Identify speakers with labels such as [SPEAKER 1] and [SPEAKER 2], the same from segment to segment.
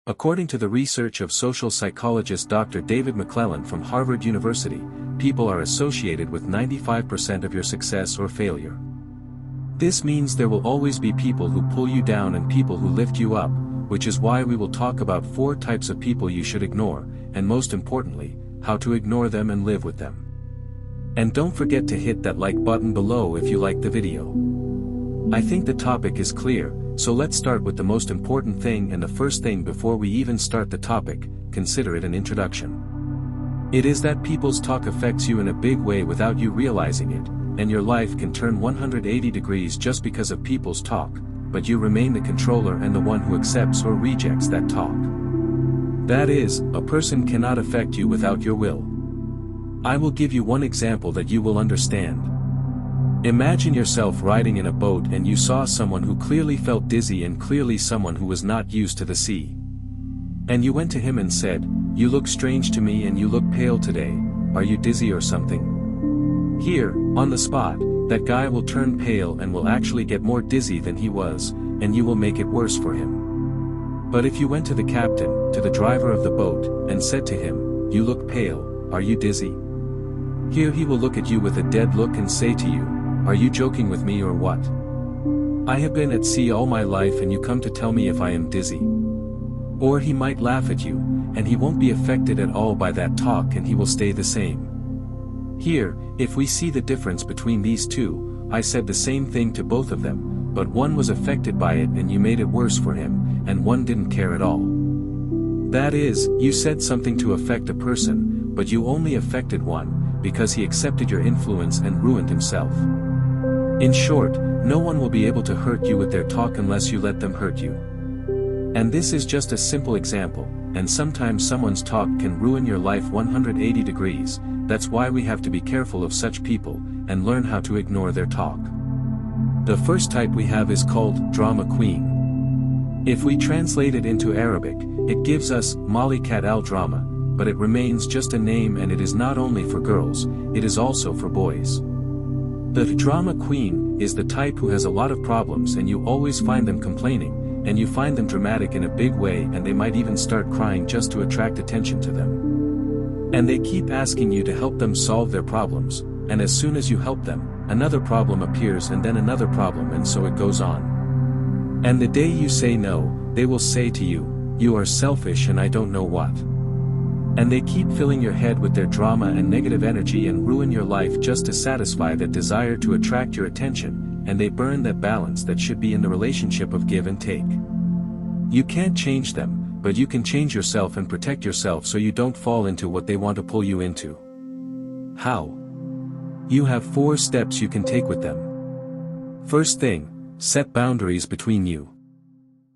[SPEAKER 1] According to the research of social psychologist Dr. David McClellan from Harvard University, people are associated with 95% of your success or failure. This means there will always be people who pull you down and people who lift you up, which is why we will talk about 4 types of people you should ignore, and most importantly, how to ignore them and live with them. And don't forget to hit that like button below if you like the video. I think the topic is clear, so let's start with the most important thing, and the first thing before we even start the topic, consider it an introduction. It is that people's talk affects you in a big way without you realizing it, and your life can turn 180 degrees just because of people's talk, but you remain the controller and the one who accepts or rejects that talk. That is, a person cannot affect you without your will. I will give you one example that you will understand. Imagine yourself riding in a boat and you saw someone who clearly felt dizzy and clearly someone who was not used to the sea. And you went to him and said, "You look strange to me and you look pale today, are you dizzy or something?" Here, on the spot, that guy will turn pale and will actually get more dizzy than he was, and you will make it worse for him. But if you went to the captain, to the driver of the boat, and said to him, "You look pale, are you dizzy?" Here he will look at you with a dead look and say to you, "Are you joking with me or what? I have been at sea all my life and you come to tell me if I am dizzy." Or he might laugh at you, and he won't be affected at all by that talk and he will stay the same. Here, if we see the difference between these two, I said the same thing to both of them, but one was affected by it and you made it worse for him, and one didn't care at all. That is, you said something to affect a person, but you only affected one, because he accepted your influence and ruined himself. In short, no one will be able to hurt you with their talk unless you let them hurt you. And this is just a simple example, and sometimes someone's talk can ruin your life 180 degrees, that's why we have to be careful of such people, and learn how to ignore their talk. The first type we have is called drama queen. If we translate it into Arabic, it gives us Malikat al-Drama, but it remains just a name and it is not only for girls, it is also for boys. The drama queen is the type who has a lot of problems and you always find them complaining, and you find them dramatic in a big way and they might even start crying just to attract attention to them. And they keep asking you to help them solve their problems, and as soon as you help them, another problem appears and then another problem, and so it goes on. And the day you say no, they will say to you, "You are selfish and I don't know what." And they keep filling your head with their drama and negative energy and ruin your life just to satisfy that desire to attract your attention, and they burn that balance that should be in the relationship of give and take. You can't change them, but you can change yourself and protect yourself so you don't fall into what they want to pull you into. How? You have 4 steps you can take with them. First thing, set boundaries between you.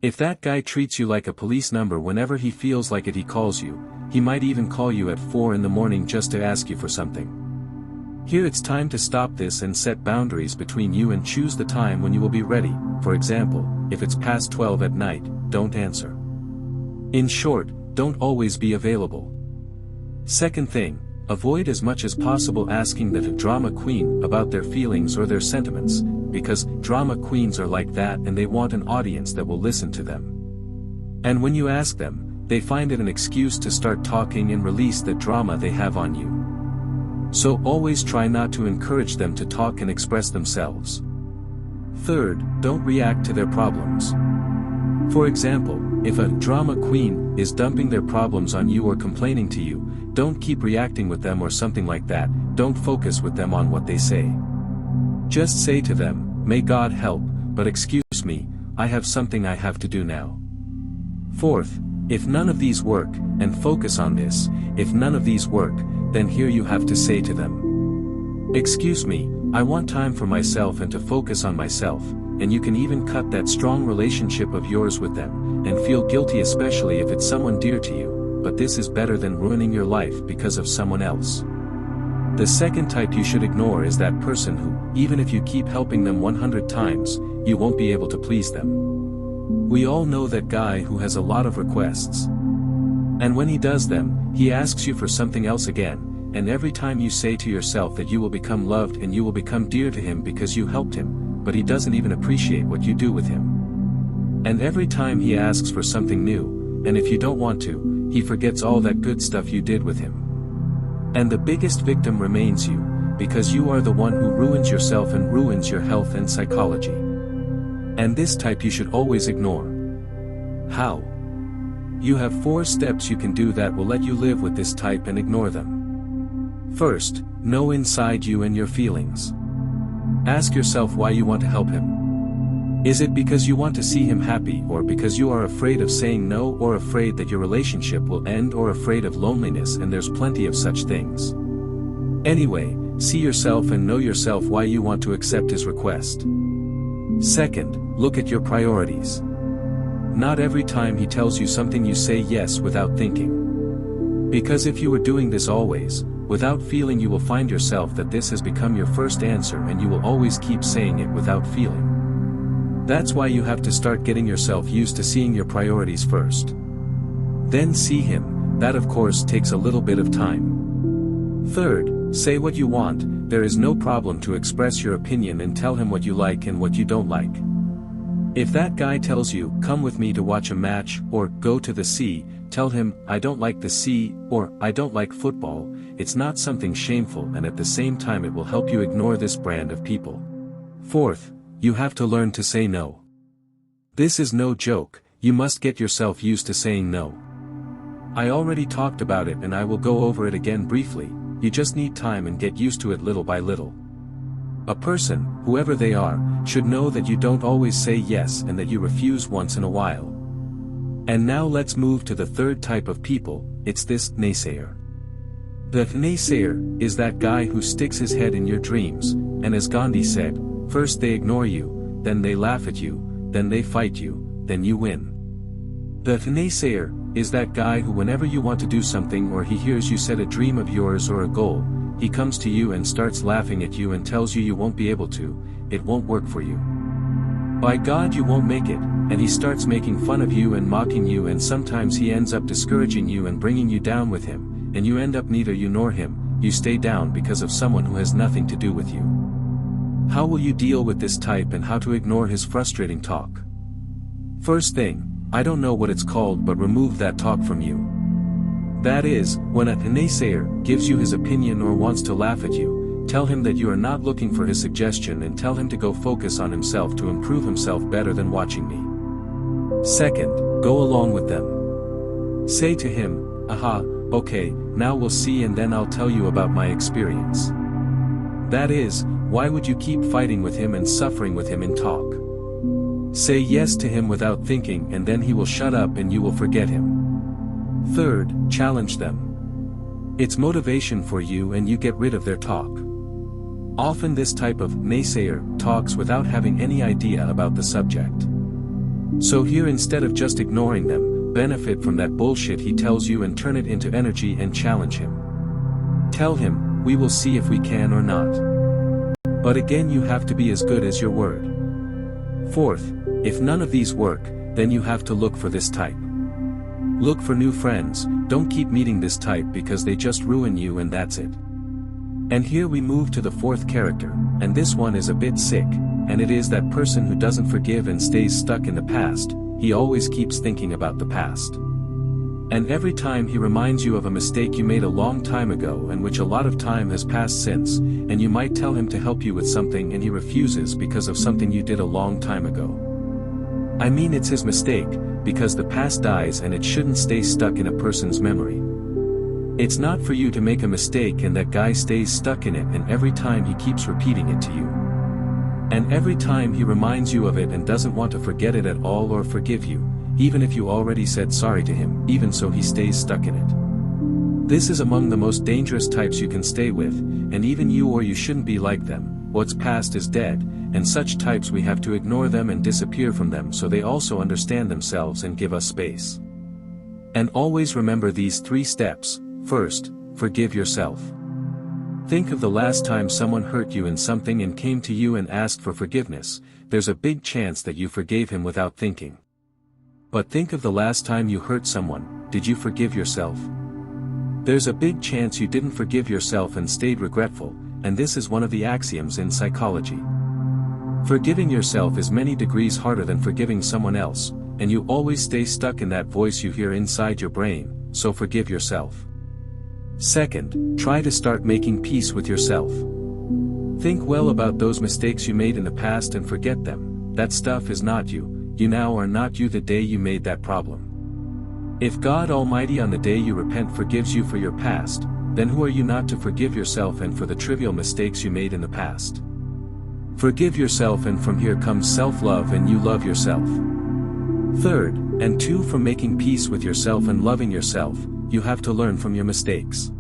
[SPEAKER 1] If that guy treats you like a police number whenever he feels like it, he calls you, he might even call you at 4 in the morning just to ask you for something. Here it's time to stop this and set boundaries between you and choose the time when you will be ready. For example, if it's past 12 at night, don't answer. In short, don't always be available. Second thing, avoid as much as possible asking the drama queen about their feelings or their sentiments, because drama queens are like that and they want an audience that will listen to them. And when you ask them, they find it an excuse to start talking and release the drama they have on you. So always try not to encourage them to talk and express themselves. Third, don't react to their problems. For example, if a drama queen is dumping their problems on you or complaining to you, don't keep reacting with them or something like that, don't focus with them on what they say. Just say to them, "May God help, but excuse me, I have something I have to do now." Fourth, if none of these work, and focus on this, if none of these work, then here you have to say to them, "Excuse me, I want time for myself and to focus on myself," and you can even cut that strong relationship of yours with them, and feel guilty especially if it's someone dear to you, but this is better than ruining your life because of someone else. The second type you should ignore is that person who, even if you keep helping them 100 times, you won't be able to please them. We all know that guy who has a lot of requests. And when he does them, he asks you for something else again, and every time you say to yourself that you will become loved and you will become dear to him because you helped him, but he doesn't even appreciate what you do with him. And every time he asks for something new, and if you don't want to, he forgets all that good stuff you did with him. And the biggest victim remains you, because you are the one who ruins yourself and ruins your health and psychology. And this type you should always ignore. How? You have 4 steps you can do that will let you live with this type and ignore them. First, know inside you and your feelings. Ask yourself why you want to help him. Is it because you want to see him happy, or because you are afraid of saying no, or afraid that your relationship will end, or afraid of loneliness? And there's plenty of such things. Anyway, see yourself and know yourself why you want to accept his request. Second, look at your priorities. Not every time he tells you something you say yes without thinking. Because if you were doing this always, without feeling, you will find yourself that this has become your first answer and you will always keep saying it without feeling. That's why you have to start getting yourself used to seeing your priorities first. Then see him. That of course takes a little bit of time. Third, say what you want. There is no problem to express your opinion and tell him what you like and what you don't like. If that guy tells you, come with me to watch a match, or go to the sea, tell him, I don't like the sea, or I don't like football. It's not something shameful, and at the same time it will help you ignore this brand of people. Fourth, you have to learn to say no. This is no joke. You must get yourself used to saying no. I already talked about it and I will go over it again briefly. You just need time and get used to it little by little. A person, whoever they are, should know that you don't always say yes and that you refuse once in a while. And now let's move to the third type of people. It's this naysayer. The naysayer is that guy who sticks his head in your dreams, and as Gandhi said, first they ignore you, then they laugh at you, then they fight you, then you win. The naysayer is that guy who whenever you want to do something or he hears you said a dream of yours or a goal, he comes to you and starts laughing at you and tells you won't be able to, it won't work for you. By God you won't make it, and he starts making fun of you and mocking you, and sometimes he ends up discouraging you and bringing you down with him, and you end up neither you nor him, you stay down because of someone who has nothing to do with you. How will you deal with this type and how to ignore his frustrating talk? First thing, I don't know what it's called, but remove that talk from you. That is, when a naysayer gives you his opinion or wants to laugh at you, tell him that you are not looking for his suggestion and tell him to go focus on himself to improve himself better than watching me. Second, go along with them. Say to him, aha, okay, now we'll see and then I'll tell you about my experience. That is, why would you keep fighting with him and suffering with him in talk? Say yes to him without thinking and then he will shut up and you will forget him. Third, challenge them. It's motivation for you and you get rid of their talk. Often this type of naysayer talks without having any idea about the subject. So here, instead of just ignoring them, benefit from that bullshit he tells you and turn it into energy and challenge him. Tell him, we will see if we can or not. But again, you have to be as good as your word. Fourth, if none of these work, then you have to look for this type. Look for new friends. Don't keep meeting this type because they just ruin you and that's it. And here we move to the fourth character, and this one is a bit sick, and it is that person who doesn't forgive and stays stuck in the past. He always keeps thinking about the past. And every time he reminds you of a mistake you made a long time ago and which a lot of time has passed since, and you might tell him to help you with something and he refuses because of something you did a long time ago. I mean, it's his mistake, because the past dies and it shouldn't stay stuck in a person's memory. It's not for you to make a mistake and that guy stays stuck in it, and every time he keeps repeating it to you. And every time he reminds you of it and doesn't want to forget it at all or forgive you, even if you already said sorry to him, even so he stays stuck in it. This is among the most dangerous types you can stay with, and even you or you shouldn't be like them. What's past is dead, and such types we have to ignore them and disappear from them so they also understand themselves and give us space. And always remember these 3 steps. First, forgive yourself. Think of the last time someone hurt you in something and came to you and asked for forgiveness. There's a big chance that you forgave him without thinking. But think of the last time you hurt someone. Did you forgive yourself? There's a big chance you didn't forgive yourself and stayed regretful, and this is one of the axioms in psychology. Forgiving yourself is many degrees harder than forgiving someone else, and you always stay stuck in that voice you hear inside your brain, so forgive yourself. Second, try to start making peace with yourself. Think well about those mistakes you made in the past and forget them. That stuff is not you. You now are not you the day you made that problem. If God Almighty on the day you repent forgives you for your past, then who are you not to forgive yourself and for the trivial mistakes you made in the past? Forgive yourself, and from here comes self-love, and you love yourself. Third, and two, from making peace with yourself and loving yourself, you have to learn from your mistakes.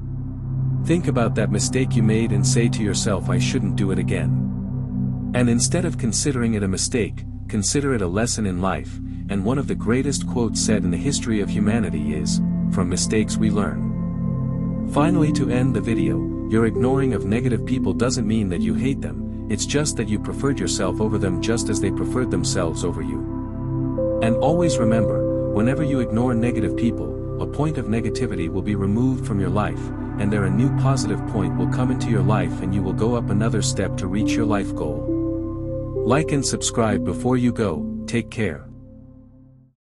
[SPEAKER 1] Think about that mistake you made and say to yourself, I shouldn't do it again. And instead of considering it a mistake, consider it a lesson in life, and one of the greatest quotes said in the history of humanity is, from mistakes we learn. Finally, to end the video, your ignoring of negative people doesn't mean that you hate them, it's just that you preferred yourself over them just as they preferred themselves over you. And always remember, whenever you ignore negative people, a point of negativity will be removed from your life, and there a new positive point will come into your life, and you will go up another step to reach your life goal. Like and subscribe before you go. Take care.